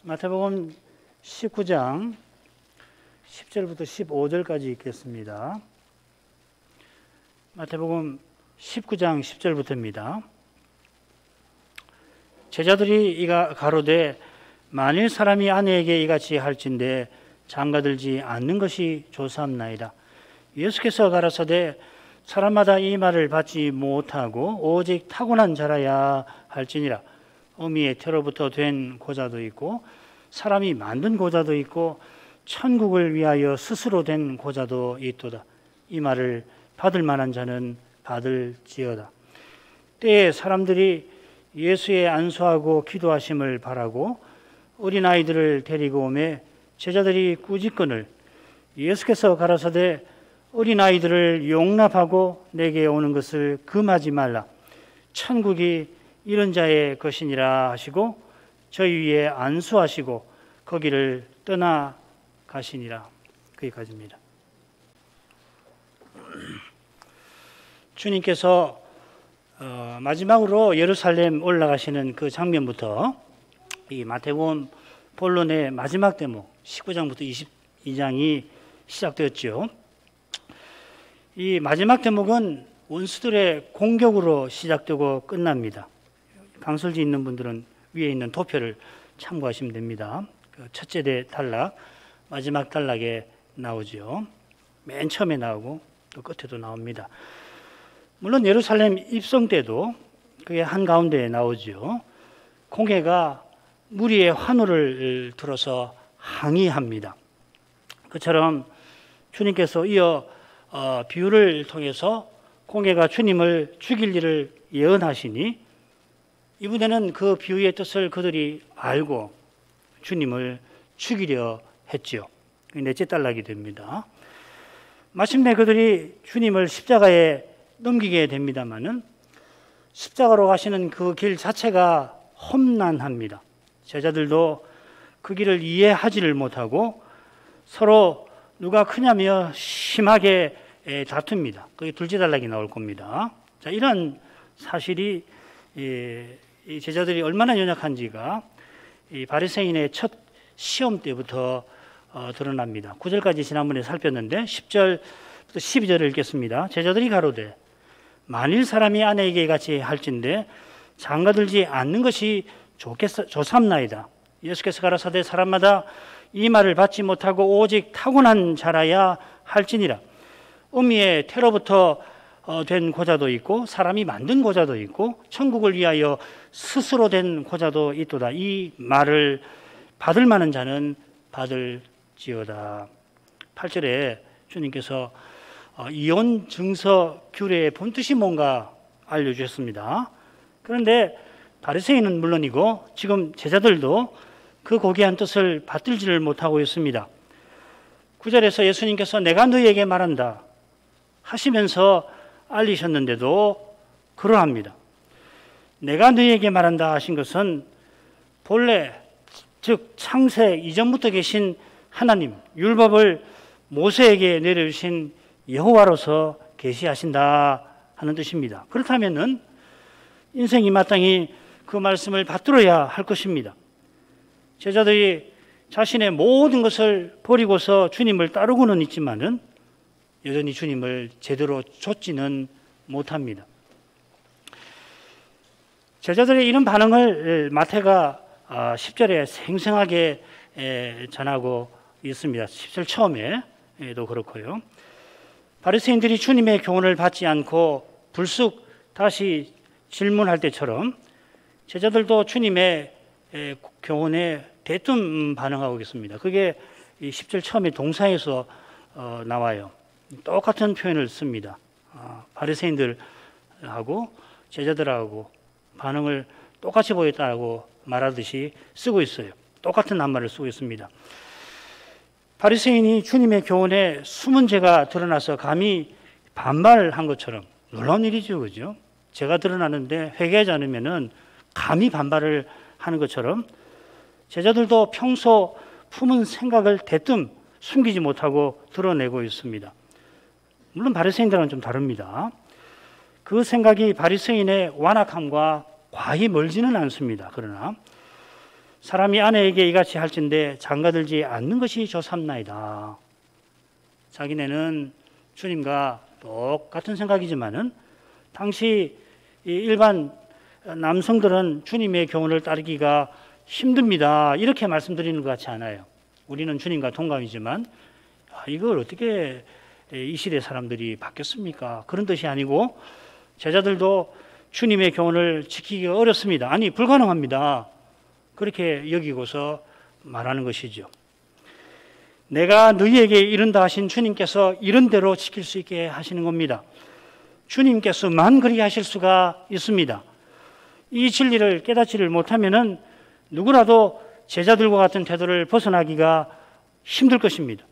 마태복음 19장 10절부터 15절까지 읽겠습니다. 마태복음 19장 10절부터입니다. 제자들이 이가 가로되 만일 사람이 아내에게 이같이 할진대 장가들지 않는 것이 조사함나이다. 예수께서 가라사대 사람마다 이 말을 받지 못하고 오직 타고난 자라야 할지니라. 어미의 태로부터 된 고자도 있고 사람이 만든 고자도 있고 천국을 위하여 스스로 된 고자도 있도다. 이 말을 받을 만한 자는 받을지어다. 때에 사람들이 예수의 안수하고 기도하심을 바라고 어린아이들을 데리고 오매 제자들이 꾸짖거늘 예수께서 가라사대 어린아이들을 용납하고 내게 오는 것을 금하지 말라. 천국이 이런 자의 것이니라 하시고 저희 위에 안수하시고 거기를 떠나가시니라. 거기까지입니다. 주님께서 마지막으로 예루살렘 올라가시는 그 장면부터 이 마태복음 본론의 마지막 대목 19장부터 22장이 시작되었죠. 이 마지막 대목은 원수들의 공격으로 시작되고 끝납니다. 강설지 있는 분들은 위에 있는 도표를 참고하시면 됩니다. 첫째 대 단락, 마지막 단락에 나오죠. 맨 처음에 나오고 또 끝에도 나옵니다. 물론 예루살렘 입성 때도 그게 한가운데에 나오죠. 공회가 무리의 환호를 들어서 항의합니다. 그처럼 주님께서 이어 비유를 통해서 공회가 주님을 죽일 일을 예언하시니 이번에는 그 비유의 뜻을 그들이 알고 주님을 죽이려 했지요. 넷째 단락이 됩니다. 마침내 그들이 주님을 십자가에 넘기게 됩니다마는 십자가로 가시는 그 길 자체가 험난합니다. 제자들도 그 길을 이해하지를 못하고 서로 누가 크냐며 심하게 다툽니다. 그게 둘째 단락이 나올 겁니다. 자, 이런 사실이 이 제자들이 얼마나 연약한지가 이 바리새인의 첫 시험 때부터 드러납니다. 9절까지 지난번에 살폈는데 10절부터 12절을 읽겠습니다. 제자들이 가로되 만일 사람이 아내에게 같이 할진대 장가들지 않는 것이 좋삼나이다. 예수께서 가라사대 사람마다 이 말을 받지 못하고 오직 타고난 자라야 할지니라. 어미의 태로부터 된 고자도 있고 사람이 만든 고자도 있고 천국을 위하여 스스로 된 고자도 있도다. 이 말을 받을 만한 자는 받을지어다. 8절에 주님께서 이혼 증서 규례의 본뜻이 뭔가 알려주셨습니다. 그런데 바리새인은 물론이고 지금 제자들도 그 고귀한 뜻을 받들지를 못하고 있습니다. 9절에서 예수님께서 내가 너희에게 말한다 하시면서 알리셨는데도 그러합니다. 내가 너희에게 말한다 하신 것은 본래 즉 창세 이전부터 계신 하나님 율법을 모세에게 내려주신 여호와로서 계시하신다 하는 뜻입니다. 그렇다면 인생이 마땅히 그 말씀을 받들어야 할 것입니다. 제자들이 자신의 모든 것을 버리고서 주님을 따르고는 있지만은 여전히 주님을 제대로 좇지는 못합니다. 제자들의 이런 반응을 마태가 10절에 생생하게 전하고 있습니다. 10절 처음에도 그렇고요. 바리새인들이 주님의 교훈을 받지 않고 불쑥 다시 질문할 때처럼 제자들도 주님의 교훈에 대뜸 반응하고 있습니다. 그게 10절 처음에 동사에서 나와요. 똑같은 표현을 씁니다. 바리새인들하고 제자들하고 반응을 똑같이 보였다고 말하듯이 쓰고 있어요. 똑같은 낱말을 쓰고 있습니다. 바리새인이 주님의 교훈에 숨은 죄가 드러나서 감히 반발한 것처럼 놀라운 일이죠, 그죠? 죄가 드러나는데 회개하지 않으면은 감히 반발을 하는 것처럼 제자들도 평소 품은 생각을 대뜸 숨기지 못하고 드러내고 있습니다. 물론 바리새인들은 좀 다릅니다. 그 생각이 바리새인의 완악함과 과히 멀지는 않습니다. 그러나 사람이 아내에게 이같이 할진대 장가들지 않는 것이 좋삼나이다. 자기네는 주님과 똑같은 생각이지만은 당시 일반 남성들은 주님의 교훈을 따르기가 힘듭니다. 이렇게 말씀드리는 것 같지 않아요. 우리는 주님과 동감이지만 이걸 어떻게 이 시대 사람들이 바뀌었습니까? 그런 뜻이 아니고 제자들도 주님의 교훈을 지키기가 어렵습니다. 아니 불가능합니다. 그렇게 여기고서 말하는 것이죠. 내가 너희에게 이른다 하신 주님께서 이런 대로 지킬 수 있게 하시는 겁니다. 주님께서만 그렇게 하실 수가 있습니다. 이 진리를 깨닫지를 못하면은 누구라도 제자들과 같은 태도를 벗어나기가 힘들 것입니다.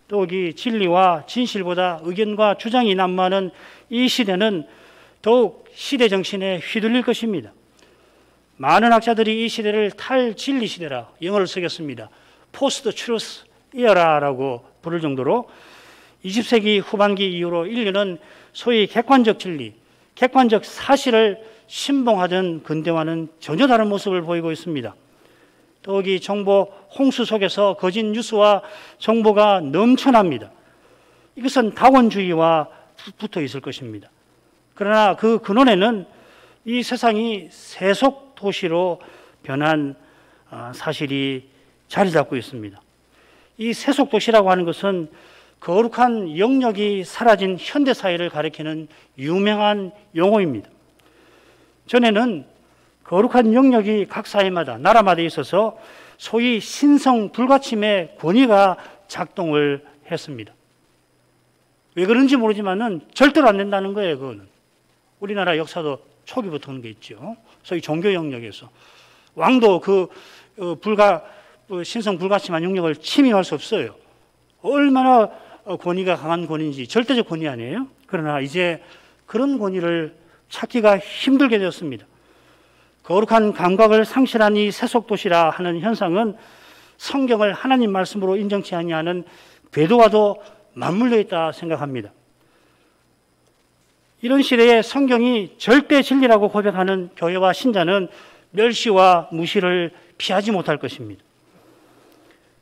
또 이 진리와 진실보다 의견과 주장이 난무하는 이 시대는 더욱 시대 정신에 휘둘릴 것입니다. 많은 학자들이 이 시대를 탈진리 시대라 영어를 쓰겠습니다. 포스트 트루스 이어라라고 부를 정도로 20세기 후반기 이후로 인류는 소위 객관적 진리, 객관적 사실을 신봉하던 근대와는 전혀 다른 모습을 보이고 있습니다. 더욱이 정보 홍수 속에서 거짓 뉴스와 정보가 넘쳐납니다. 이것은 다원주의와 붙어 있을 것입니다. 그러나 그 근원에는 이 세상이 세속 도시로 변한 사실이 자리 잡고 있습니다. 이 세속 도시라고 하는 것은 거룩한 영역이 사라진 현대 사회를 가리키는 유명한 용어입니다. 전에는 거룩한 영역이 각 사회마다 나라마다 있어서 소위 신성 불가침의 권위가 작동을 했습니다. 왜 그런지 모르지만은 절대로 안 된다는 거예요. 그거는 우리나라 역사도 초기부터 그런 게 있죠. 소위 종교 영역에서 왕도 신성 불가침한 영역을 침입할 수 없어요. 얼마나 권위가 강한 권위인지 절대적 권위 아니에요? 그러나 이제 그런 권위를 찾기가 힘들게 되었습니다. 거룩한 감각을 상실한 이 세속도시라 하는 현상은 성경을 하나님 말씀으로 인정치 아니하는 궤도와도 맞물려 있다 생각합니다. 이런 시대에 성경이 절대 진리라고 고백하는 교회와 신자는 멸시와 무시를 피하지 못할 것입니다.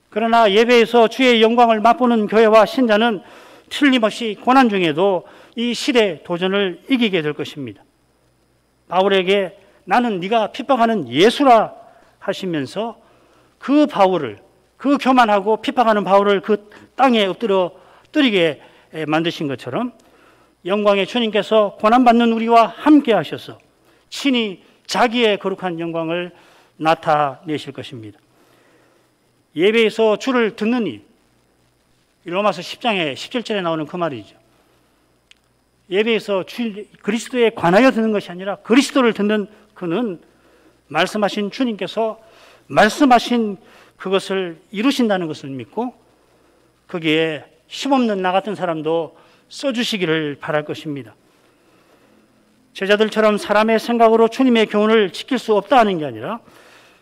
그러나 예배에서 주의 영광을 맛보는 교회와 신자는 틀림없이 고난 중에도 이 시대 도전을 이기게 될 것입니다. 바울에게 나는 네가 핍박하는 예수라 하시면서 그 바울을, 그 교만하고 핍박하는 바울을 그 땅에 엎드려 뜨리게 만드신 것처럼 영광의 주님께서 고난받는 우리와 함께 하셔서 친히 자기의 거룩한 영광을 나타내실 것입니다. 예배에서 주를 듣는 이 로마서 10장에 17절에 나오는 그 말이죠. 예배에서 그리스도에 관하여 듣는 것이 아니라 그리스도를 듣는 그는 말씀하신 주님께서 말씀하신 그것을 이루신다는 것을 믿고 거기에 힘없는 나 같은 사람도 써주시기를 바랄 것입니다. 제자들처럼 사람의 생각으로 주님의 교훈을 지킬 수 없다 하는 게 아니라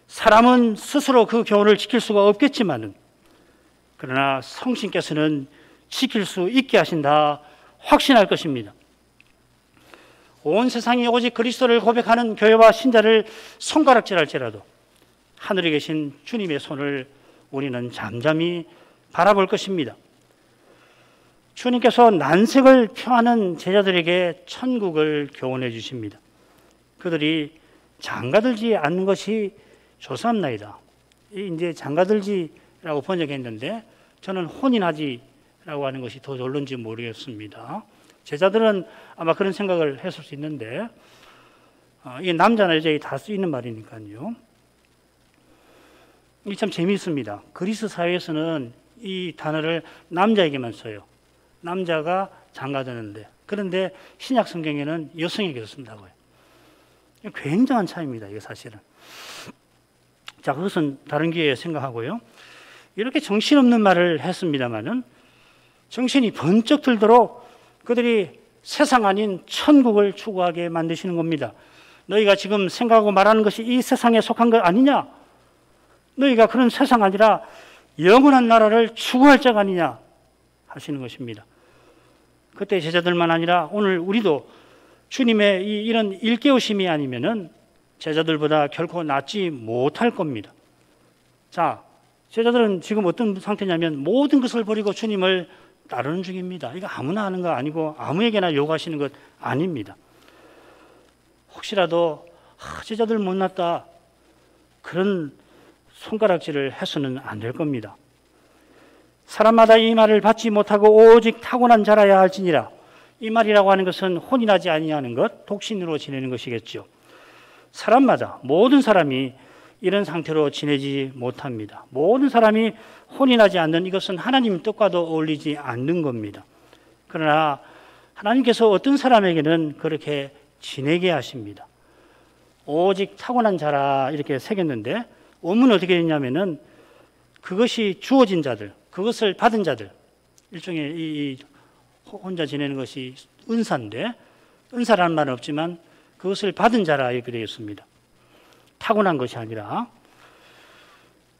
사람은 스스로 그 교훈을 지킬 수가 없겠지만은 그러나 성신께서는 지킬 수 있게 하신다 확신할 것입니다. 온 세상이 오직 그리스도를 고백하는 교회와 신자를 손가락질할지라도 하늘에 계신 주님의 손을 우리는 잠잠히 바라볼 것입니다. 주님께서 난색을 표하는 제자들에게 천국을 교훈해 주십니다. 그들이 장가들지 않는 것이 좋사옵나이다. 이제 장가들지라고 번역했는데 저는 혼인하지라고 하는 것이 더 옳은지 모르겠습니다. 제자들은 아마 그런 생각을 했을 수 있는데 이게 남자나 여자에 다 쓰이는 말이니까요. 이게 참 재미있습니다. 그리스 사회에서는 이 단어를 남자에게만 써요. 남자가 장가드는데 그런데 신약 성경에는 여성에게서 쓴다고요. 굉장한 차이입니다. 이게 사실은. 자, 그것은 다른 기회에 생각하고요. 이렇게 정신없는 말을 했습니다마는 정신이 번쩍 들도록 그들이 세상 아닌 천국을 추구하게 만드시는 겁니다. 너희가 지금 생각하고 말하는 것이 이 세상에 속한 것 아니냐? 너희가 그런 세상 아니라 영원한 나라를 추구할 자가 아니냐? 하시는 것입니다. 그때 제자들만 아니라 오늘 우리도 주님의 이런 일깨우심이 아니면은 제자들보다 결코 낫지 못할 겁니다. 자, 제자들은 지금 어떤 상태냐면 모든 것을 버리고 주님을 따르는 중입니다. 이거 아무나 하는 거 아니고 아무에게나 요구하시는 것 아닙니다. 혹시라도 제자들 못났다 그런 손가락질을 해서는 안 될 겁니다. 사람마다 이 말을 받지 못하고 오직 타고난 자라야 할지니라. 이 말이라고 하는 것은 혼인하지 아니하는 것, 독신으로 지내는 것이겠죠. 사람마다 모든 사람이 이런 상태로 지내지 못합니다. 모든 사람이 혼인하지 않는 이것은 하나님 뜻과도 어울리지 않는 겁니다. 그러나 하나님께서 어떤 사람에게는 그렇게 지내게 하십니다. 오직 타고난 자라 이렇게 새겼는데 원문은 어떻게 됐냐면은 그것이 주어진 자들, 그것을 받은 자들, 일종의 이 혼자 지내는 것이 은사인데 은사라는 말은 없지만 그것을 받은 자라 이렇게 되겠습니다. 타고난 것이 아니라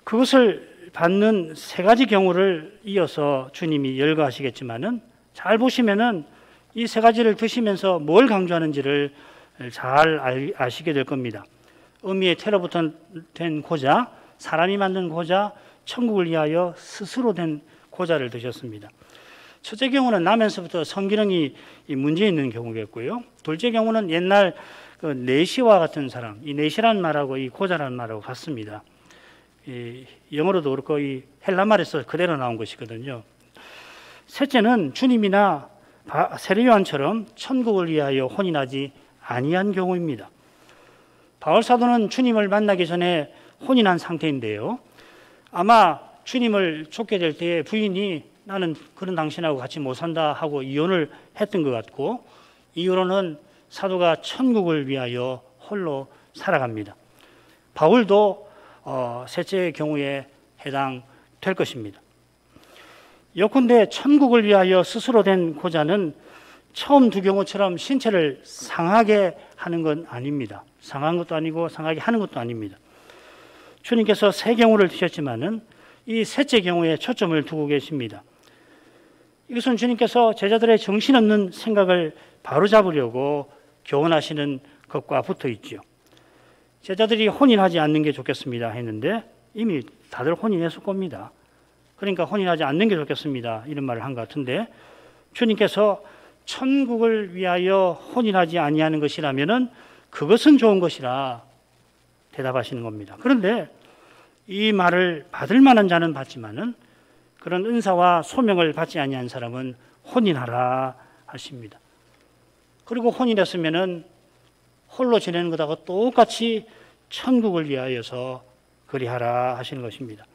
그것을 받는 세 가지 경우를 이어서 주님이 열거하시겠지만은 잘 보시면은 이 세 가지를 드시면서 뭘 강조하는지를 잘 아시게 될 겁니다. 어미의 태로부터 된 고자, 사람이 만든 고자, 천국을 위하여 스스로 된 고자를 드셨습니다. 첫째 경우는 나면서부터 성기능이 문제 있는 경우겠고요. 둘째 경우는 옛날 그 내시와 같은 사람, 이 내시라는 말하고 이 고자라는 말하고 같습니다. 이 영어로도 그렇고 이 헬라 말에서 그대로 나온 것이거든요. 셋째는 주님이나 세례 요한처럼 천국을 위하여 혼인하지 아니한 경우입니다. 바울 사도는 주님을 만나기 전에 혼인한 상태인데요. 아마 주님을 쫓게 될 때에 부인이 나는 그런 당신하고 같이 못 산다 하고 이혼을 했던 것 같고 이후로는 사도가 천국을 위하여 홀로 살아갑니다. 바울도 셋째 경우에 해당될 것입니다. 예컨대 천국을 위하여 스스로 된 고자는 처음 두 경우처럼 신체를 상하게 하는 건 아닙니다. 상한 것도 아니고 상하게 하는 것도 아닙니다. 주님께서 세 경우를 드셨지만은 이 셋째 경우에 초점을 두고 계십니다. 이것은 주님께서 제자들의 정신없는 생각을 바로잡으려고 교훈하시는 것과 붙어 있죠. 제자들이 혼인하지 않는 게 좋겠습니다 했는데 이미 다들 혼인했을 겁니다. 그러니까 혼인하지 않는 게 좋겠습니다 이런 말을 한 것 같은데 주님께서 천국을 위하여 혼인하지 아니하는 것이라면은 그것은 좋은 것이라 대답하시는 겁니다. 그런데 이 말을 받을 만한 자는 받지만은 그런 은사와 소명을 받지 아니한 사람은 혼인하라 하십니다. 그리고 혼인했으면은 홀로 지내는 것하고 똑같이 천국을 위하여서 그리하라 하시는 것입니다.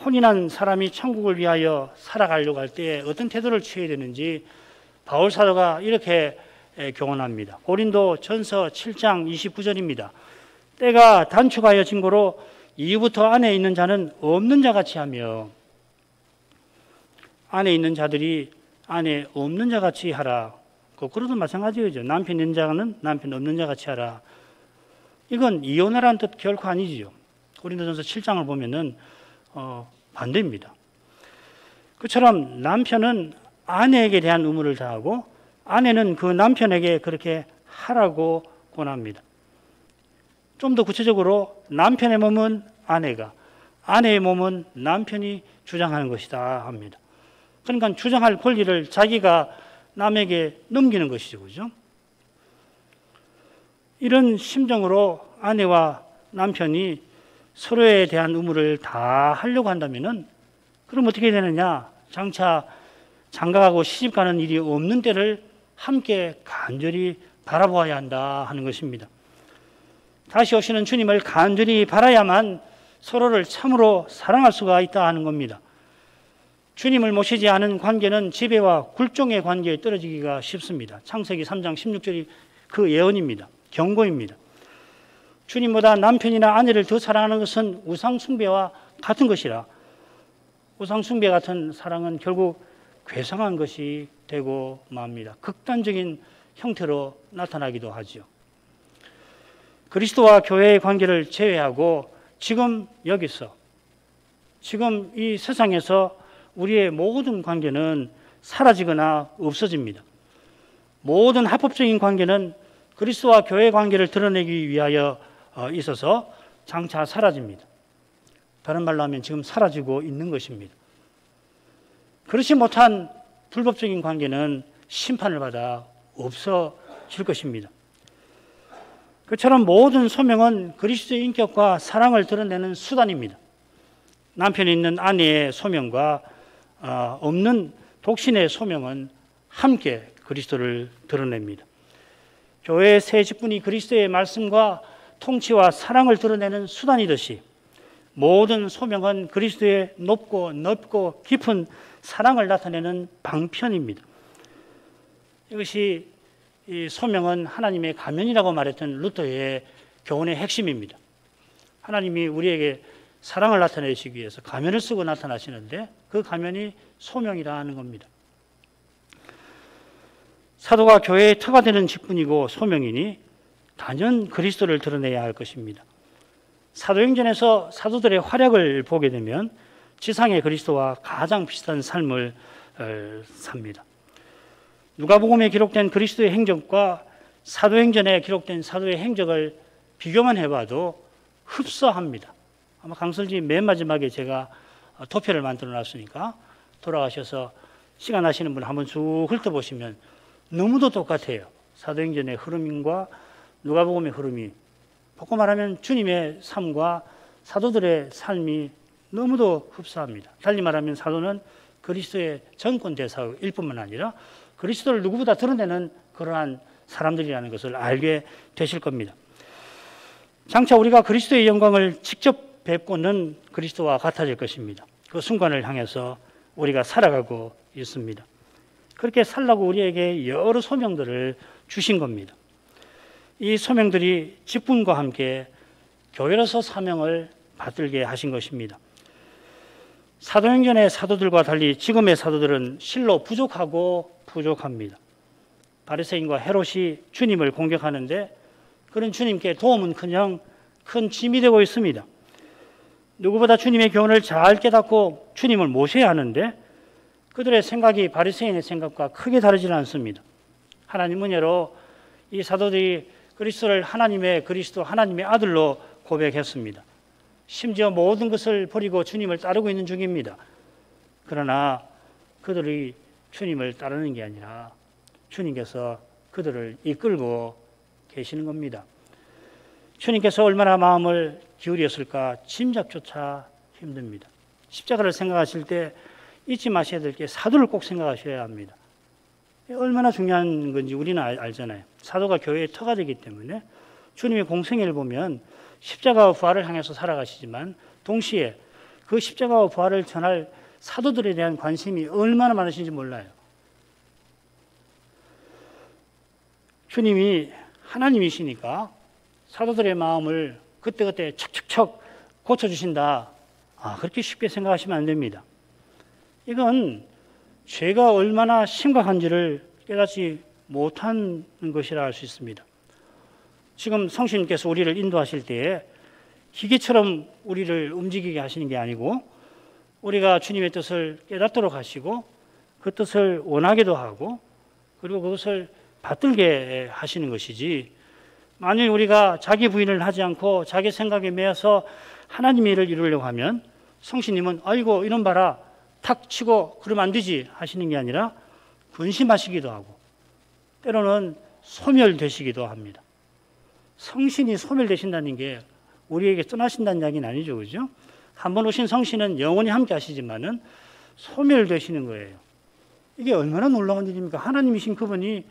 혼인한 사람이 천국을 위하여 살아가려고 할 때 어떤 태도를 취해야 되는지 바울 사도가 이렇게 교훈합니다. 고린도 전서 7장 29절입니다. 때가 단축하여 진고로 이후부터 안에 있는 자는 없는 자같이 하며 안에 있는 자들이 안에 없는 자같이 하라. 거꾸로도 마찬가지죠. 남편 있는 자는 남편 없는 자같이 하라. 이건 이혼하라는 뜻 결코 아니지요. 고린도전서 7장을 보면은 반대입니다. 그처럼 남편은 아내에게 대한 의무를 다하고 아내는 그 남편에게 그렇게 하라고 권합니다. 좀 더 구체적으로 남편의 몸은 아내가, 아내의 몸은 남편이 주장하는 것이다 합니다. 그러니까 주장할 권리를 자기가 남에게 넘기는 것이죠. 그죠? 이런 심정으로 아내와 남편이 서로에 대한 의무를 다 하려고 한다면은 그럼 어떻게 되느냐? 장차 장가가고 시집가는 일이 없는 때를 함께 간절히 바라보아야 한다 하는 것입니다. 다시 오시는 주님을 간절히 바라야만 서로를 참으로 사랑할 수가 있다 하는 겁니다. 주님을 모시지 않은 관계는 지배와 굴종의 관계에 떨어지기가 쉽습니다. 창세기 3장 16절이 그 예언입니다. 경고입니다. 주님보다 남편이나 아내를 더 사랑하는 것은 우상숭배와 같은 것이라 우상숭배 같은 사랑은 결국 괴상한 것이 되고 맙니다. 극단적인 형태로 나타나기도 하죠. 그리스도와 교회의 관계를 제외하고 지금 여기서 지금 이 세상에서 우리의 모든 관계는 사라지거나 없어집니다. 모든 합법적인 관계는 그리스도와 교회의 관계를 드러내기 위하여 있어서 장차 사라집니다. 다른 말로 하면 지금 사라지고 있는 것입니다. 그렇지 못한 불법적인 관계는 심판을 받아 없어질 것입니다. 그처럼 모든 소명은 그리스도의 인격과 사랑을 드러내는 수단입니다. 남편이 있는 아내의 소명과 없는 독신의 소명은 함께 그리스도를 드러냅니다. 교회의 새 직분이 그리스도의 말씀과 통치와 사랑을 드러내는 수단이듯이 모든 소명은 그리스도의 높고 넓고 깊은 사랑을 나타내는 방편입니다. 이것이 이 소명은 하나님의 가면이라고 말했던 루터의 교훈의 핵심입니다. 하나님이 우리에게 사랑을 나타내시기 위해서 가면을 쓰고 나타나시는데 그 가면이 소명이라는 겁니다. 사도가 교회의 터가 되는 직분이고 소명이니 단연 그리스도를 드러내야 할 것입니다. 사도행전에서 사도들의 활약을 보게 되면 지상의 그리스도와 가장 비슷한 삶을 삽니다. 누가복음에 기록된 그리스도의 행적과 사도행전에 기록된 사도의 행적을 비교만 해봐도 흡사합니다. 아마 강설지 맨 마지막에 제가 도표를 만들어 놨으니까 돌아가셔서 시간 나시는 분 한번 쭉 훑어보시면 너무도 똑같아요. 사도행전의 흐름과 누가복음의 흐름이. 바꿔 말하면 주님의 삶과 사도들의 삶이 너무도 흡사합니다. 달리 말하면 사도는 그리스도의 전권 대사일 뿐만 아니라 그리스도를 누구보다 드러내는 그러한 사람들이라는 것을 알게 되실 겁니다. 장차 우리가 그리스도의 영광을 직접 뵙고는 그리스도와 같아질 것입니다. 그 순간을 향해서 우리가 살아가고 있습니다. 그렇게 살라고 우리에게 여러 소명들을 주신 겁니다. 이 소명들이 직분과 함께 교회로서 사명을 받들게 하신 것입니다. 사도행전의 사도들과 달리 지금의 사도들은 실로 부족합니다. 바리새인과 헤롯이 주님을 공격하는데 그런 주님께 도움은커녕 큰 짐이 되고 있습니다. 누구보다 주님의 교훈을 잘 깨닫고 주님을 모셔야 하는데 그들의 생각이 바리새인의 생각과 크게 다르지 않습니다. 하나님 은혜로 이 사도들이 그리스도를 하나님의 그리스도 하나님의 아들로 고백했습니다. 심지어 모든 것을 버리고 주님을 따르고 있는 중입니다. 그러나 그들이 주님을 따르는 게 아니라 주님께서 그들을 이끌고 계시는 겁니다. 주님께서 얼마나 마음을 기울였을까 짐작조차 힘듭니다. 십자가를 생각하실 때 잊지 마셔야 될 게 사도를 꼭 생각하셔야 합니다. 얼마나 중요한 건지 우리는 알잖아요. 사도가 교회의 터가 되기 때문에 주님의 공생애를 보면 십자가와 부활을 향해서 살아가시지만 동시에 그 십자가와 부활을 전할 사도들에 대한 관심이 얼마나 많으신지 몰라요. 주님이 하나님이시니까 사도들의 마음을 그때그때 척척척 고쳐주신다. 그렇게 쉽게 생각하시면 안 됩니다. 이건 죄가 얼마나 심각한지를 깨닫지 못하는 것이라 할 수 있습니다. 지금 성신께서 우리를 인도하실 때에 기계처럼 우리를 움직이게 하시는 게 아니고 우리가 주님의 뜻을 깨닫도록 하시고 그 뜻을 원하게도 하고 그리고 그것을 받들게 하시는 것이지, 만일 우리가 자기 부인을 하지 않고 자기 생각에 매여서 하나님의 일을 이루려고 하면 성신님은 아이고 이런 봐라 탁 치고 그러면 안 되지 하시는 게 아니라 근심하시기도 하고 때로는 소멸되시기도 합니다. 성신이 소멸되신다는 게 우리에게 떠나신다는 이야기는 아니죠, 그죠? 한번 오신 성신은 영원히 함께 하시지만은 소멸되시는 거예요. 이게 얼마나 놀라운 일입니까? 하나님이신 그분이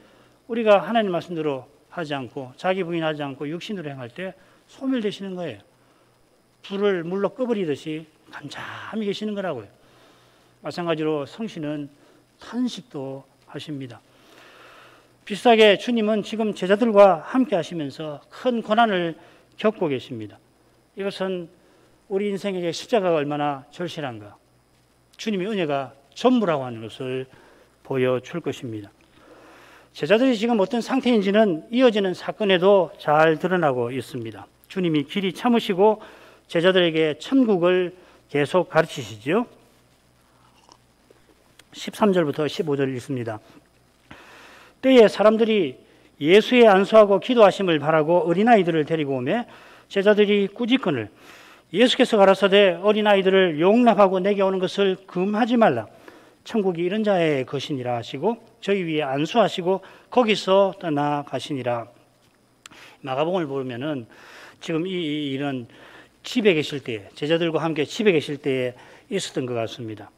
우리가 하나님 말씀대로 하지 않고 자기 부인하지 않고 육신으로 행할 때 소멸되시는 거예요. 불을 물로 꺼버리듯이 잠잠히 계시는 거라고요. 마찬가지로 성신은 탄식도 하십니다. 비슷하게 주님은 지금 제자들과 함께 하시면서 큰 고난을 겪고 계십니다. 이것은 우리 인생에게 십자가가 얼마나 절실한가, 주님의 은혜가 전부라고 하는 것을 보여줄 것입니다. 제자들이 지금 어떤 상태인지는 이어지는 사건에도 잘 드러나고 있습니다. 주님이 길이 참으시고 제자들에게 천국을 계속 가르치시죠. 13절부터 15절 읽습니다. 때에 사람들이 예수의 안수하고 기도하심을 바라고 어린아이들을 데리고 오매 제자들이 꾸짖거늘 예수께서 가라사대 어린아이들을 용납하고 내게 오는 것을 금하지 말라. 천국이 이런 자의 것이니라 하시고 저희 위에 안수하시고 거기서 떠나가시니라. 마가복음을 보면은 지금 이런 집에 계실 때, 제자들과 함께 집에 계실 때에 있었던 것 같습니다.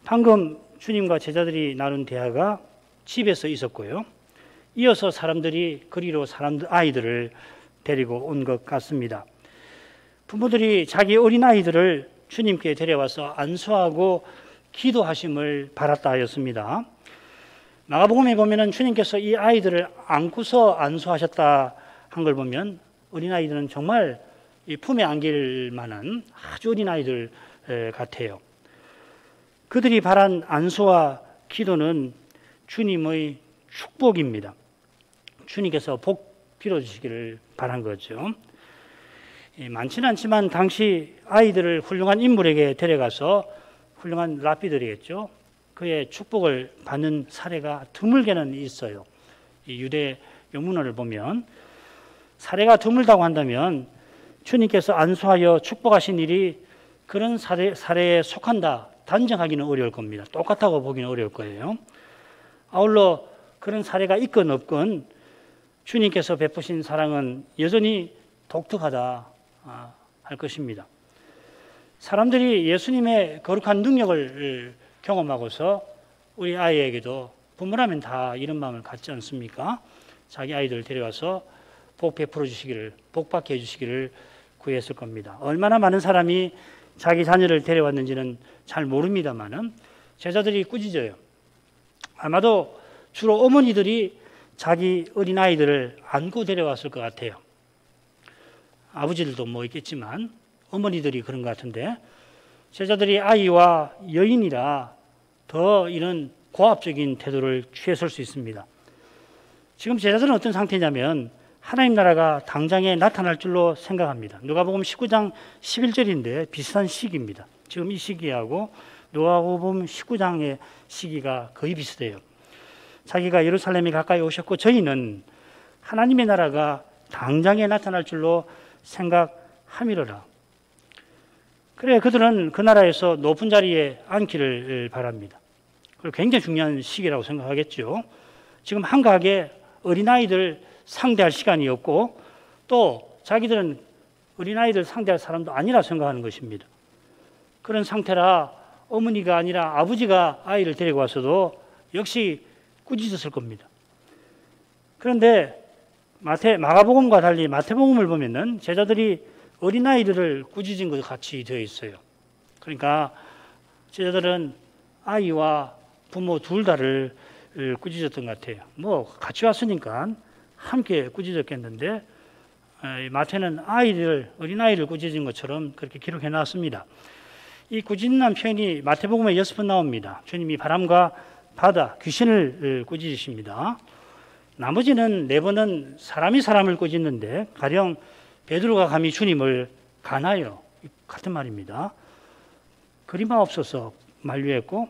방금 주님과 제자들이 나눈 대화가 집에서 있었고요. 이어서 사람들이 그리로 아이들을 데리고 온 것 같습니다. 부모들이 자기 어린아이들을 주님께 데려와서 안수하고 기도하심을 바랐다 하였습니다. 마가복음에 보면은 주님께서 이 아이들을 안고서 안수하셨다 한 걸 보면 어린아이들은 정말 이 품에 안길 만한 아주 어린아이들 같아요. 그들이 바란 안수와 기도는 주님의 축복입니다. 주님께서 복 빌어주시기를 바란 거죠. 많지는 않지만 당시 아이들을 훌륭한 인물에게 데려가서 훌륭한 랍비들이겠죠. 그의 축복을 받는 사례가 드물게는 있어요. 이 유대 영문어를 보면 사례가 드물다고 한다면 주님께서 안수하여 축복하신 일이 그런 사례에 속한다 단정하기는 어려울 겁니다. 똑같다고 보기는 어려울 거예요. 아울러 그런 사례가 있건 없건 주님께서 베푸신 사랑은 여전히 독특하다 할 것입니다. 사람들이 예수님의 거룩한 능력을 경험하고서 우리 아이에게도 부모라면 다 이런 마음을 갖지 않습니까? 자기 아이들을 데려와서 복 베풀어 주시기를, 복 받게 해주시기를 구했을 겁니다. 얼마나 많은 사람이 자기 자녀를 데려왔는지는 잘 모릅니다만은 제자들이 꾸짖어요. 아마도 주로 어머니들이 자기 어린아이들을 안고 데려왔을 것 같아요. 아버지들도 뭐 있겠지만 어머니들이 그런 것 같은데 제자들이 아이와 여인이라 더 이런 고압적인 태도를 취했을 수 있습니다. 지금 제자들은 어떤 상태냐면 하나님 나라가 당장에 나타날 줄로 생각합니다. 누가복음 19장 11절인데 비슷한 시기입니다. 지금 이 시기하고 누가복음 19장의 시기가 거의 비슷해요. 자기가 예루살렘에 가까이 오셨고 저희는 하나님의 나라가 당장에 나타날 줄로 생각함이로라. 그래 그들은 그 나라에서 높은 자리에 앉기를 바랍니다. 그리고 굉장히 중요한 시기라고 생각하겠죠. 지금 한가하게 어린아이들 상대할 시간이 없고 또 자기들은 어린아이들 상대할 사람도 아니라 생각하는 것입니다. 그런 상태라 어머니가 아니라 아버지가 아이를 데리고 와서도 역시 꾸짖었을 겁니다. 그런데 마가복음과 달리 마태복음을 보면은 제자들이 어린아이들을 꾸짖은 것 같이 되어 있어요. 그러니까 제자들은 아이와 부모 둘 다를 꾸짖었던 것 같아요. 뭐 같이 왔으니까 함께 꾸짖었겠는데 마태는 어린아이를 꾸짖은 것처럼 그렇게 기록해 놨습니다. 이 꾸짖는 표현이 마태복음에 6번 나옵니다. 주님이 바람과 바다, 귀신을 꾸짖으십니다. 나머지는 4번은 사람이 사람을 꾸짖는데 가령 베드로가 감히 주님을 가나요? 같은 말입니다. 그리마옵소서 만류했고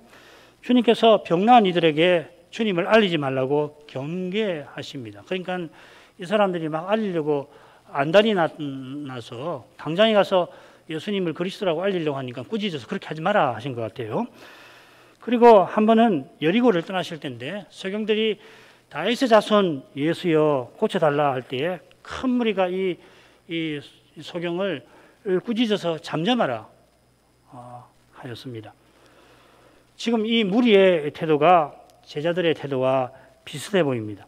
주님께서 병나은 이들에게 주님을 알리지 말라고 경계하십니다. 그러니까 이 사람들이 막 알리려고 안달이 나서 당장에 가서 예수님을 그리스도라고 알리려고 하니까 꾸짖어서 그렇게 하지 마라 하신 것 같아요. 그리고 한 번은 여리고를 떠나실 때인데 서경들이 다윗의 자손 예수여 고쳐달라 할 때에 큰 무리가 이 소경을 꾸짖어서 잠잠하라 하였습니다. 지금 이 무리의 태도가 제자들의 태도와 비슷해 보입니다.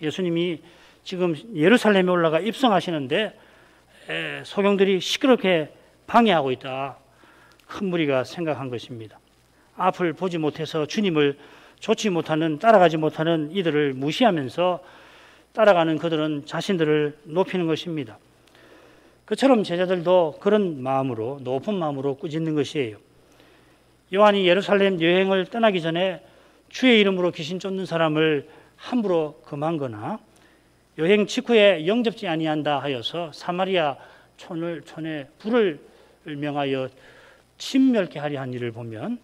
예수님이 지금 예루살렘에 올라가 입성하시는데 소경들이 시끄럽게 방해하고 있다. 큰 무리가 생각한 것입니다. 앞을 보지 못해서 주님을 따라가지 못하는 이들을 무시하면서 따라가는 그들은 자신들을 높이는 것입니다. 그처럼 제자들도 그런 마음으로 높은 마음으로 꾸짖는 것이에요. 요한이 예루살렘 여행을 떠나기 전에 주의 이름으로 귀신 쫓는 사람을 함부로 금한 여행 직후에 영접지 아니한다 하여서 사마리아 촌에 불을 명하여 침멸케 하려 한 일을 보면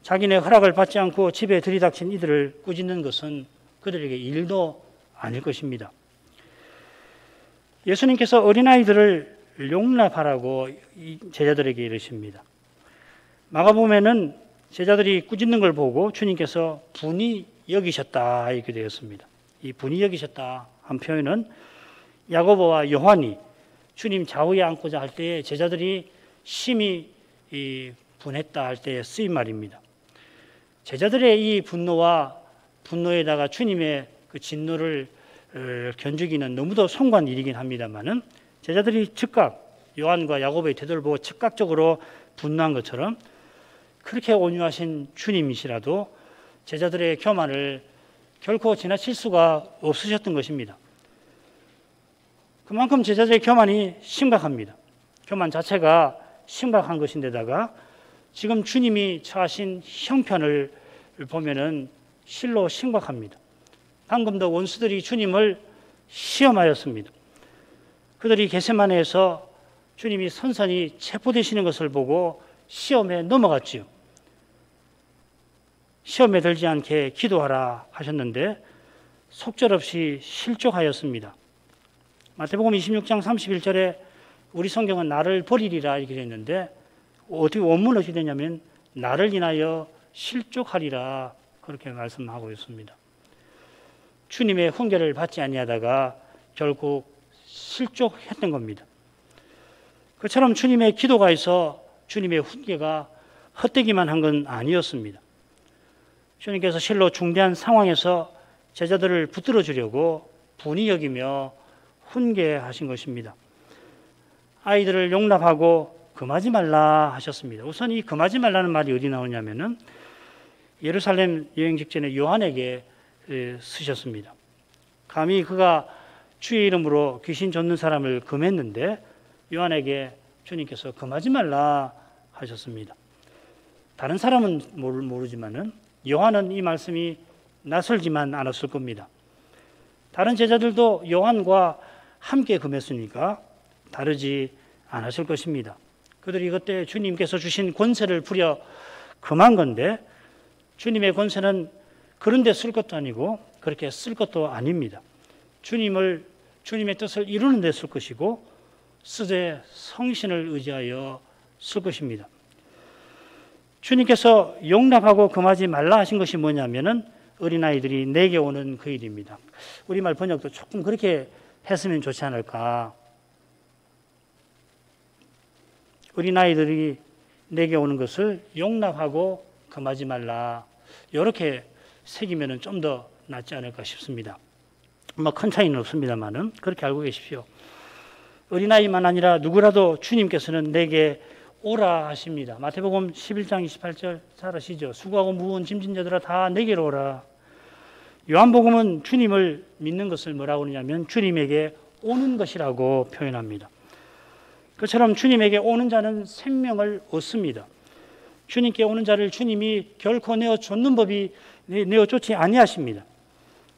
자기네 허락을 받지 않고 집에 들이닥친 이들을 꾸짖는 것은 그들에게 일도 아닐 것입니다. 예수님께서 어린아이들을 용납하라고 제자들에게 이르십니다. 마가복음에는 제자들이 꾸짖는 걸 보고 주님께서 분이 여기셨다 이렇게 되었습니다. 이 분이 여기셨다 한 표현은 야고보와 요한이 주님 좌우에 앉고자 할 때에 제자들이 심히 분했다 할 때에 쓰인 말입니다. 제자들의 이 분노에다가 주님의 그 진노를 견주기는 너무도 송구한 일이긴 합니다만은 제자들이 즉각 요한과 야고보의 태도를 보고 즉각적으로 분노한 것처럼 그렇게 온유하신 주님이시라도 제자들의 교만을 결코 지나칠 수가 없으셨던 것입니다. 그만큼 제자들의 교만이 심각합니다. 교만 자체가 심각한 것인데다가 지금 주님이 처하신 형편을 보면은 실로 심각합니다. 방금도 원수들이 주님을 시험하였습니다. 그들이 겟세마네에서 주님이 선선히 체포되시는 것을 보고 시험에 넘어갔지요. 시험에 들지 않게 기도하라 하셨는데 속절없이 실족하였습니다. 마태복음 26장 31절에 우리 성경은 나를 버리리라 이렇게 되어 있는데 어떻게 원문은 어떻게 되냐면 나를 인하여 실족하리라 그렇게 말씀하고 있습니다. 주님의 훈계를 받지 아니하다가 결국 실족했던 겁니다. 그처럼 주님의 기도가 있어 주님의 훈계가 헛되기만 한 건 아니었습니다. 주님께서 실로 중대한 상황에서 제자들을 붙들어 주려고 분이 여기며 훈계하신 것입니다. 아이들을 용납하고 금하지 말라 하셨습니다. 우선 이 금하지 말라는 말이 어디 나오냐면은 예루살렘 여행 직전에 요한에게 쓰셨습니다. 감히 그가 주의 이름으로 귀신 쫓는 사람을 금했는데 요한에게 주님께서 금하지 말라 하셨습니다. 다른 사람은 모르지만은 요한은 이 말씀이 낯설지만 않았을 겁니다. 다른 제자들도 요한과 함께 금했으니까 다르지 않았을 것입니다. 그들이 그때 주님께서 주신 권세를 부려 금한 건데 주님의 권세는 그런 데 쓸 것도 아니고 그렇게 쓸 것도 아닙니다. 주님의 뜻을 이루는 데 쓸 것이고 쓰되 성신을 의지하여 쓸 것입니다. 주님께서 용납하고 금하지 말라 하신 것이 뭐냐면은 어린아이들이 내게 오는 그 일입니다. 우리말 번역도 조금 그렇게 했으면 좋지 않을까. 어린아이들이 내게 오는 것을 용납하고 금하지 말라. 이렇게 새기면 좀 더 낫지 않을까 싶습니다. 뭐 큰 차이는 없습니다만은 그렇게 알고 계십시오. 어린아이만 아니라 누구라도 주님께서는 내게 오라 하십니다. 마태복음 11장 28절 잘 아시죠? 수고하고 무거운 짐진 자들아 다 내게로 오라. 요한복음은 주님을 믿는 것을 뭐라고 하냐면 주님에게 오는 것이라고 표현합니다. 그처럼 주님에게 오는 자는 생명을 얻습니다. 주님께 오는 자를 주님이 결코 내어쫓는 법이 내어쫓지 아니하십니다.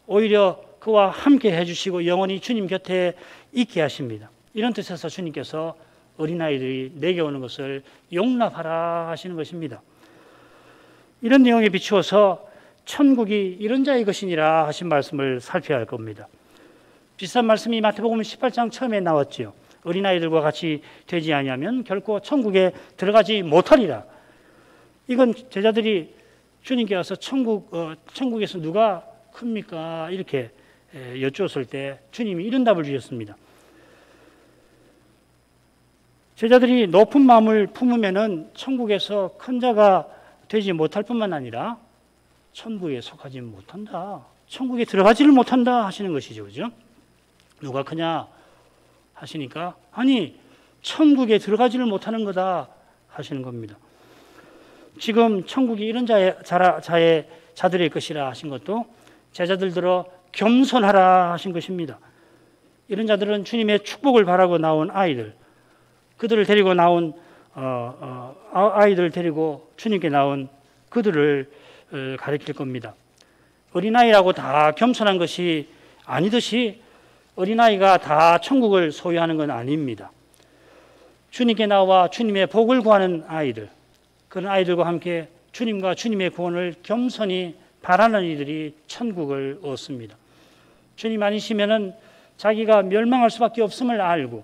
오히려 그와 함께 해주시고 영원히 주님 곁에 있게 하십니다. 이런 뜻에서 주님께서 어린아이들이 내게 오는 것을 용납하라 하시는 것입니다. 이런 내용에 비추어서 천국이 이런 자의 것이니라 하신 말씀을 살펴야 할 겁니다. 비슷한 말씀이 마태복음 18장 처음에 나왔지요. 어린아이들과 같이 되지 아니하면 결코 천국에 들어가지 못하리라. 이건 제자들이 주님께 와서 천국에서 누가 큽니까? 이렇게 여쭈었을 때 주님이 이런 답을 주셨습니다. 제자들이 높은 마음을 품으면은 천국에서 큰 자가 되지 못할 뿐만 아니라 천국에 속하지 못한다. 천국에 들어가지를 못한다 하시는 것이죠. 그죠? 누가 크냐 하시니까 아니 천국에 들어가지를 못하는 거다 하시는 겁니다. 지금 천국이 이런 자들의 것이라 하신 것도 제자들 들어 겸손하라 하신 것입니다. 이런 자들은 주님의 축복을 바라고 나온 아이들, 그들을 데리고 나온 아이들을 데리고 주님께 나온 그들을 가리킬 겁니다. 어린아이라고 다 겸손한 것이 아니듯이 어린아이가 다 천국을 소유하는 건 아닙니다. 주님께 나와 주님의 복을 구하는 아이들, 그런 아이들과 함께 주님과 주님의 구원을 겸손히 바라는 이들이 천국을 얻습니다. 주님 아니시면은 자기가 멸망할 수밖에 없음을 알고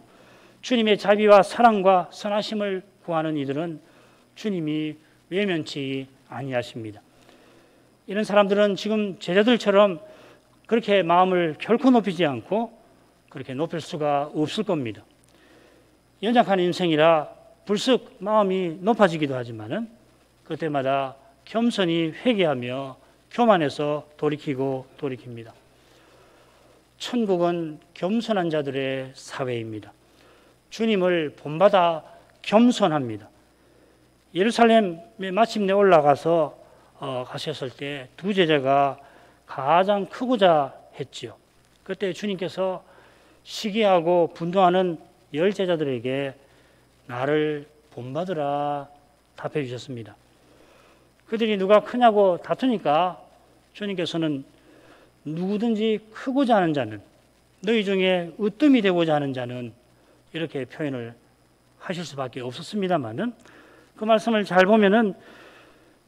주님의 자비와 사랑과 선하심을 구하는 이들은 주님이 외면치 아니하십니다. 이런 사람들은 지금 제자들처럼 그렇게 마음을 결코 높이지 않고 그렇게 높일 수가 없을 겁니다. 연약한 인생이라 불쑥 마음이 높아지기도 하지만은 그때마다 겸손히 회개하며 교만해서 돌이키고 돌이킵니다. 천국은 겸손한 자들의 사회입니다. 주님을 본받아 겸손합니다. 예루살렘에 마침내 올라가서 가셨을 때 두 제자가 가장 크고자 했지요. 그때 주님께서 시기하고 분노하는 10제자들에게 나를 본받으라 답해 주셨습니다. 그들이 누가 크냐고 다투니까 주님께서는 누구든지 크고자 하는 자는, 너희 중에 으뜸이 되고자 하는 자는, 이렇게 표현을 하실 수밖에 없었습니다만은 그 말씀을 잘 보면은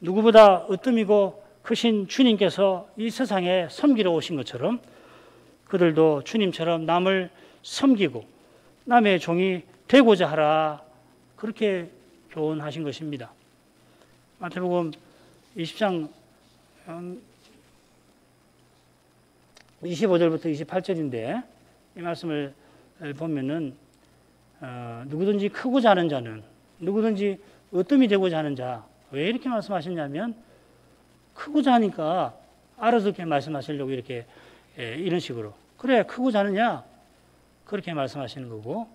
누구보다 으뜸이고 크신 주님께서 이 세상에 섬기러 오신 것처럼 그들도 주님처럼 남을 섬기고 남의 종이 되고자 하라, 그렇게 교훈하신 것입니다. 마태복음 20장 25절부터 28절인데 이 말씀을 보면은 누구든지 크고자 하는 자는, 누구든지 으뜸이 되고자 하는 자, 왜 이렇게 말씀하셨냐면 크고자 하니까 알아듣게 말씀하시려고 이렇게 이런 식으로, 그래 크고자 하느냐 그렇게 말씀하시는 거고,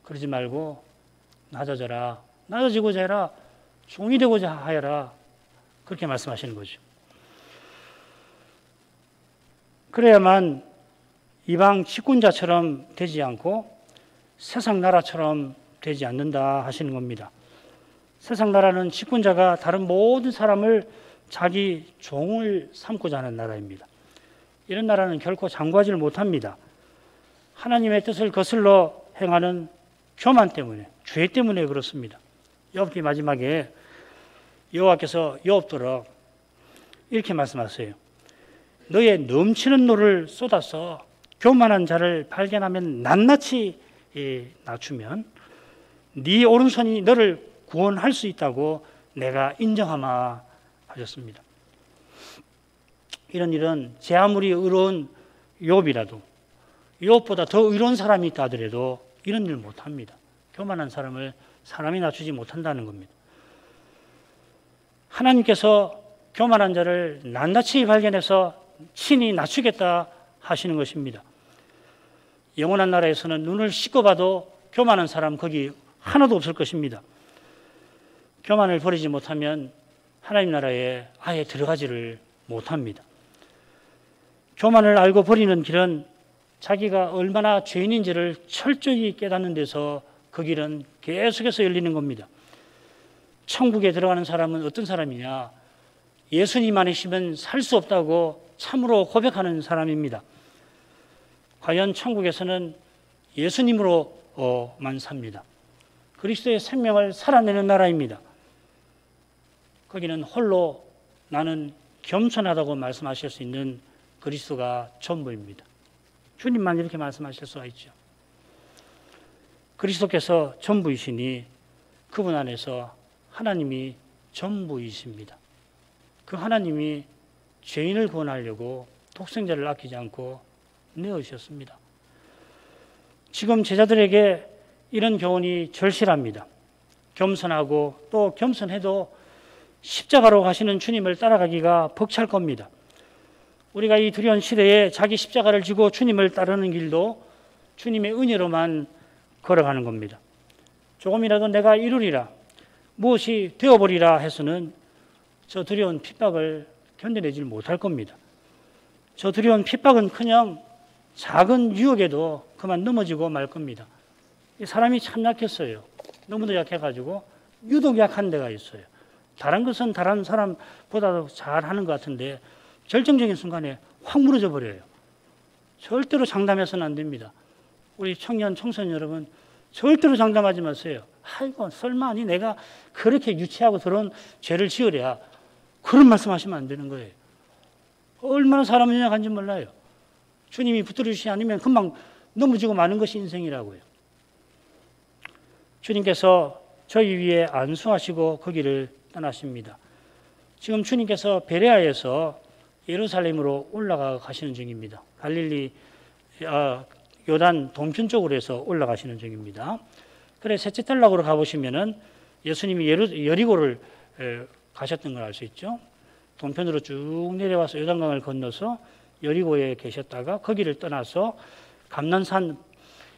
그러지 말고 낮아져라, 낮아지고자 해라, 종이 되고자 하여라, 그렇게 말씀하시는 거죠. 그래야만 이방 직군자처럼 되지 않고 세상 나라처럼 되지 않는다 하시는 겁니다. 세상 나라는 직군자가 다른 모든 사람을 자기 종을 삼고자 하는 나라입니다. 이런 나라는 결코 장구하지를 못합니다. 하나님의 뜻을 거슬러 행하는 교만 때문에, 죄 때문에 그렇습니다. 욥기 마지막에 여호와께서 욥더러 이렇게 말씀하세요. 너의 넘치는 노를 쏟아서 교만한 자를 발견하면 낱낱이 낮추면 네 오른손이 너를 구원할 수 있다고 내가 인정하마 하셨습니다. 이런 일은 제 아무리 의로운 욥이라도, 욥보다 더 의로운 사람이 있다 하더라도 이런 일을 못합니다. 교만한 사람을 사람이 낮추지 못한다는 겁니다. 하나님께서 교만한 자를 낱낱이 발견해서 친히 낮추겠다 하시는 것입니다. 영원한 나라에서는 눈을 씻고 봐도 교만한 사람 거기 하나도 없을 것입니다. 교만을 버리지 못하면 하나님 나라에 아예 들어가지를 못합니다. 교만을 알고 버리는 길은 자기가 얼마나 죄인인지를 철저히 깨닫는 데서 그 길은 계속해서 열리는 겁니다. 천국에 들어가는 사람은 어떤 사람이냐? 예수님 아니시면 살 수 없다고 참으로 고백하는 사람입니다. 과연 천국에서는 예수님으로만 삽니다. 그리스도의 생명을 살아내는 나라입니다. 거기는 홀로 나는 겸손하다고 말씀하실 수 있는 그리스도가 전부입니다. 주님만 이렇게 말씀하실 수가 있죠. 그리스도께서 전부이시니 그분 안에서 하나님이 전부이십니다. 그 하나님이 죄인을 구원하려고 독생자를 아끼지 않고 내어주셨습니다. 지금 제자들에게 이런 교훈이 절실합니다. 겸손하고 또 겸손해도 십자가로 가시는 주님을 따라가기가 벅찰 겁니다. 우리가 이 두려운 시대에 자기 십자가를 지고 주님을 따르는 길도 주님의 은혜로만 걸어가는 겁니다. 조금이라도 내가 이루리라, 무엇이 되어버리라 해서는 저 두려운 핍박을 견뎌내지 못할 겁니다. 저 두려운 핍박은 그냥 작은 유혹에도 그만 넘어지고 말 겁니다. 사람이 참 약했어요. 너무도 약해가지고 유독 약한 데가 있어요. 다른 것은 다른 사람보다도 잘하는 것 같은데 결정적인 순간에 확 무너져 버려요. 절대로 장담해서는 안 됩니다. 우리 청년, 청소년 여러분, 절대로 장담하지 마세요. 아이고 설마 아니 내가 그렇게 유치하고 더러운 죄를 지으랴, 그런 말씀하시면 안 되는 거예요. 얼마나 사람은 연약한지 몰라요. 주님이 붙들어주시지 않으면 금방 넘어지고 마는 것이 인생이라고요. 주님께서 저희 위에 안수하시고 거기를 떠나십니다. 지금 주님께서 베레아에서 예루살렘으로 올라가 가시는 중입니다. 갈릴리 요단 동편 쪽으로 해서 올라가시는 중입니다. 그래 셋째 단락으로 가보시면은 예수님이 여리고를 가셨던 걸 알 수 있죠. 동편으로 쭉 내려와서 요단강을 건너서 여리고에 계셨다가 거기를 떠나서 감난산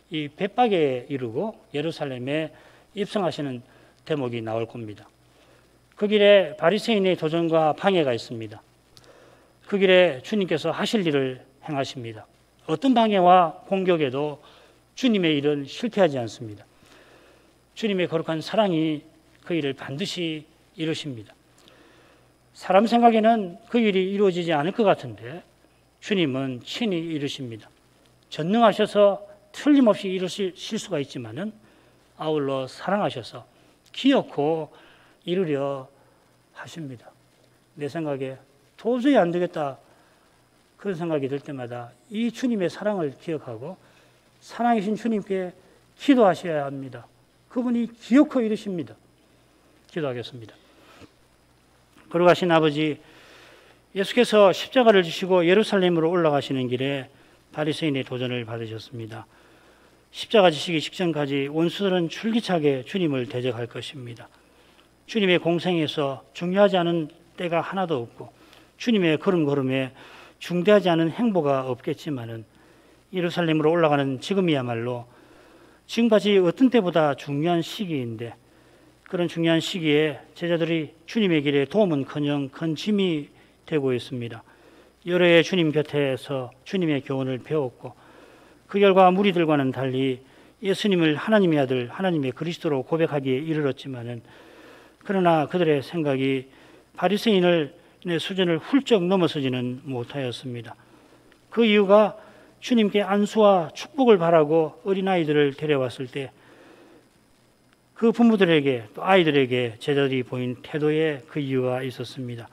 이 벳박에 이르고 예루살렘에 입성하시는 대목이 나올 겁니다. 그 길에 바리새인의 도전과 방해가 있습니다. 그 길에 주님께서 하실 일을 행하십니다. 어떤 방해와 공격에도 주님의 일은 실패하지 않습니다. 주님의 거룩한 사랑이 그 일을 반드시 이루십니다. 사람 생각에는 그 일이 이루어지지 않을 것 같은데 주님은 친히 이루십니다. 전능하셔서 틀림없이 이루실 수가 있지만은 아울러 사랑하셔서 기어코 이루려 하십니다. 내 생각에 도저히 안 되겠다 그런 생각이 들 때마다 이 주님의 사랑을 기억하고 사랑이신 주님께 기도하셔야 합니다. 그분이 기어코 이루십니다. 기도하겠습니다. 걸어가신 아버지, 예수께서 십자가를 지시고 예루살렘으로 올라가시는 길에 바리새인의 도전을 받으셨습니다. 십자가 지시기 직전까지 원수들은 줄기차게 주님을 대적할 것입니다. 주님의 공생에서 중요하지 않은 때가 하나도 없고 주님의 걸음걸음에 중대하지 않은 행보가 없겠지만은 예루살렘으로 올라가는 지금이야말로 지금까지 어떤 때보다 중요한 시기인데 그런 중요한 시기에 제자들이 주님의 길에 도움은커녕 큰 짐이 되고 있습니다. 여러 해 주님 곁에서 주님의 교훈을 배웠고 그 결과 무리들과는 달리 예수님을 하나님의 아들, 하나님의 그리스도로 고백하기에 이르렀지만은 그러나 그들의 생각이 바리새인의 수준을 훌쩍 넘어서지는 못하였습니다. 그 이유가 주님께 안수와 축복을 바라고 어린아이들을 데려왔을 때 그 부모들에게 또 아이들에게 제자들이 보인 태도에 그 이유가 있었습니다.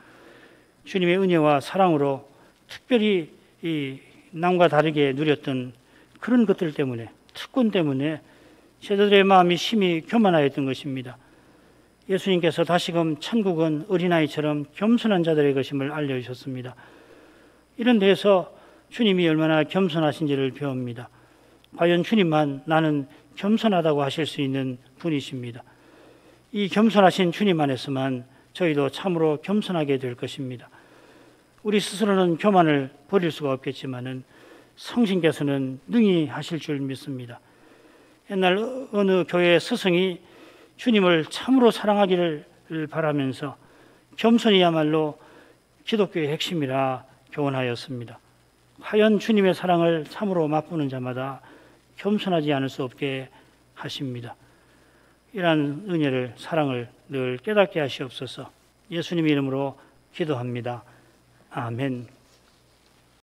주님의 은혜와 사랑으로 특별히 이 남과 다르게 누렸던 그런 것들 때문에 특권 때문에 제자들의 마음이 심히 교만하였던 것입니다. 예수님께서 다시금 천국은 어린아이처럼 겸손한 자들의 것임을 알려주셨습니다. 이런 데에서 주님이 얼마나 겸손하신지를 배웁니다. 과연 주님만 나는 겸손하다고 하실 수 있는 분이십니다. 이 겸손하신 주님 안에서만 저희도 참으로 겸손하게 될 것입니다. 우리 스스로는 교만을 버릴 수가 없겠지만은 성신께서는 능히 하실 줄 믿습니다. 옛날 어느 교회 스승이 주님을 참으로 사랑하기를 바라면서 겸손이야말로 기독교의 핵심이라 교훈하였습니다. 과연 주님의 사랑을 참으로 맛보는 자마다 겸손하지 않을 수 없게 하십니다. 이러한 은혜를, 사랑을 늘 깨닫게 하시옵소서. 예수님 이름으로 기도합니다. 아멘.